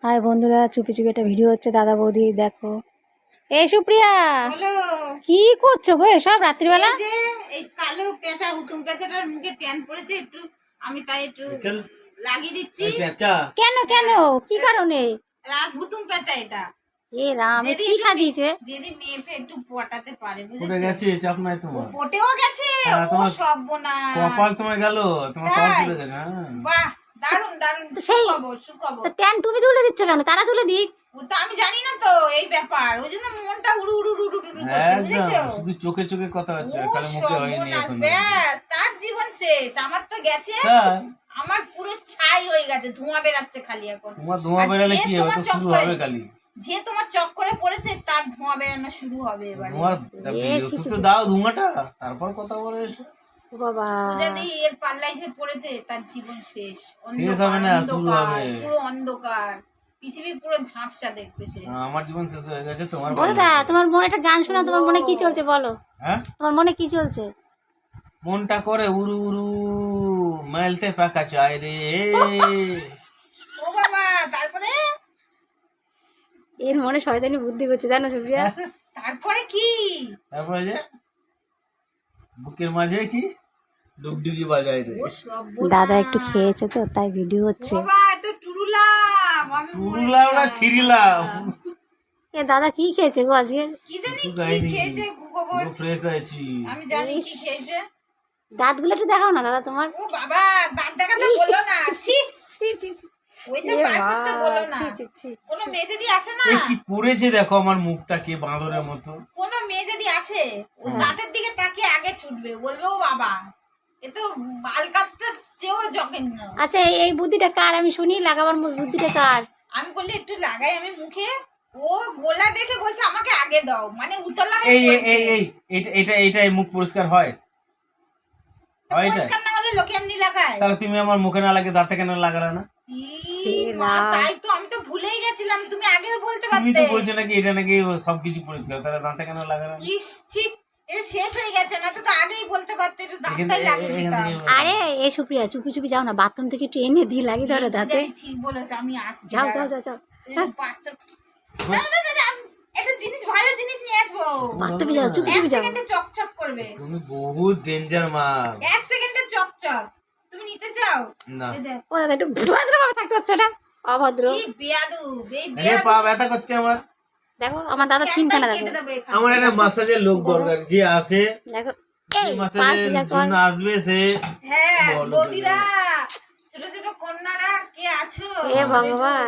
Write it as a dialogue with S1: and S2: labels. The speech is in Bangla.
S1: হাই বন্ধুরা, চুপি চুপি একটা ভিডিও হচ্ছে দাদা বৌদি দেখো। এই সুপ্রিয়া, কি করছো গো এসব রাত্রিবেলা?
S2: এই কালো পেঁচা হুতুম পেঁচাটার মুখে ট্যান পড়েছে, একটু আমি তাই একটু লাগিয়ে দিচ্ছি।
S1: কেন কেন, কি কারণে?
S2: রাত হুতুম পেঁচা এটা।
S1: এ রাম, কি সাজিয়েছে?
S2: যদি মেয়ে একটু পটাতে পারে,
S3: পড়ে গেছে, চাপ নাই তোমার।
S2: পটেও গেছে, ও সর্বনাশ।
S3: কপাল তোমার গেল, তোমার কপাল তুলে গেছে।
S2: বাহ, দারুন দারুন,
S1: সেই
S2: সুখবর।
S1: তো ট্যান তুমি তুলে দিচ্ছ কেন? তারা তুলে দিক।
S2: ও তো আমি জানি না তো এই ব্যাপার, ওই জন্য মনটা উড়ু উড়ু উড়ু উড়ু করছে, বুঝেছো?
S3: শুধু চোখে চোখে কথা হচ্ছে, খালি মুখে হয়নি এখন।
S2: ব্যাস, তার জীবন শেষ, আমার তো গেছে। আমার পুরো ছাই হয়ে গেছে, ধোঁয়া বেরাচ্ছে খালি এখন।
S3: তোমার ধোঁয়া বেরালে কি হবে? তো শুরু হবে খালি।
S2: যে তোমার চক্করে পড়েছে তার ধোঁয়া বেরানো শুরু হবে এবারে।
S3: ধোঁয়া তো দাও ধোঁয়াটা, তারপর কথা বলে এসো।
S1: বাবা,
S2: যদি এর পাল্লাই যে পড়েছে তার জীবন শেষ।
S3: শেষ হবে না, শুরু হবে।
S2: পুরো অন্ধকার, পৃথিবী পুরো ঝাপসা দেখতে সে।
S3: আমার জীবন শেষ হয়ে গেছে, তোমার
S1: বলদা তোমার মনে একটা গান শোনা, তোমার মনে কি চলছে বলো?
S3: হ্যাঁ,
S1: তোমার মনে কি চলছে?
S3: মনটা করে উরু উরু, মেলতে পাকা চাই রে।
S2: ও বাবা, তারপরে
S1: এর মনে শয়তানি বুদ্ধি করছে, জানো সুপ্রিয়া?
S2: তারপরে কি?
S3: তারপরে যে বুকের মাঝে কি ডুগডুগি বাজায় রে।
S1: দাদা একটু খেয়েছে তো তাই ভিডিও হচ্ছে।
S2: বাবা এত টুরুলাম, আমি
S3: টুরুলাম না থিরিলাম।
S1: এ দাদা কি খেয়েছে গো আজকে?
S2: কি জানি কি খেয়েছে, গোবর
S3: ফ্রেশ আছি।
S2: আমি জানি কি খেয়েছে।
S1: দাঁতগুলো একটু দেখাও না দাদা তোমার।
S2: ও বাবা, দাঁত দেখাতে বললো না, ছি
S1: ছি ছি ছি,
S2: ওইসব বার করতে বললো না। কোনো মেয়ে যদি আসে না,
S3: কি পড়েছে দেখো আমার মুখটা, কি বাঁদরের মতো।
S2: কোনো মেয়ে যদি আসে, ও দাঁতের দিকে তাকিয়ে আগে ছুটবে, বলবে ও বাবা এ তো বালকাতটা চেয়েও জঘন্য।
S1: আচ্ছা এই বুদ্ধিটা কার? আমি শুনি, লাগাবার বুদ্ধিটা কার?
S2: আমি বললি একটু লাগাই আমি মুখে, ও গোলা দেখে বলছে আমাকে আগে দাও, মানে উতলা হয়ে
S3: এই
S2: পড়ছে।
S3: এই এই এটা মুখ পরিষ্কার হয়? হয় এটা?
S2: পরিষ্কার না হলে লোকে এমনি লাগায়।
S3: তাহলে তুমি আমার মুখে না লাগে দাঁতে কেন লাগালে না?
S2: মা, তাই তো আমি তো ভুলেই গেছিলাম, তুমি আগে বলতে
S3: তুমি
S2: পারতে।
S3: তো বলছো নাকি এটা নাকি সবকিছু পরিষ্কার, তাহলে দাঁতে কেন লাগালে না?
S2: ইস, ঠিক এটা শেষ হয়ে গেছে, না তো আগেই বলতে পারতে, একটু দাঁতটাই লাগিয়ে দিতাম।
S1: আরে এই সুপ্রিয়া, চুপি চুপি যাও না, বাথরুম থেকে একটু এনে দিই, লাগিয়ে ধরো দাঁতে।
S2: ঠিক বলেছ, আমি আসছি।
S1: যাও যাও যাও যাও,
S2: একটা জিনিস, ভালো জিনিস নিয়ে আসবো।
S1: বাথরুমে যাও, চুপি চুপি যাও।
S2: সেকেন্ডে চকচক করবে।
S3: তুমি বহুত ডেঞ্জার মাল।
S2: 1 সেকেন্ডে চকচক, তুমি নিতে চাও?
S3: না,
S2: এই দেখ,
S1: ও দাদা একটু ভদ্রভাবে থাকতে হচ্ছে না, অভদ্র।
S2: কি বেয়াদু, এই
S3: আরে
S2: বেয়াদু।
S3: পা ব্যথা করছে আমার।
S1: দেখো আমার দাদা চিন্তা না,
S2: কেটে
S1: দেখো
S2: দেবো এখানে।
S3: আমার একটা মাসাজের লোক দরকার, যে আসে
S1: দেখো,
S3: যে
S1: এই পাঁচ
S3: মাসাজের
S1: হাজার
S3: জন্য আসবে সে।
S2: হ্যাঁ
S3: বলো
S2: বৌদিরা, ছোট ছোট কন্যারা কে আছো?
S1: এ ভগবান।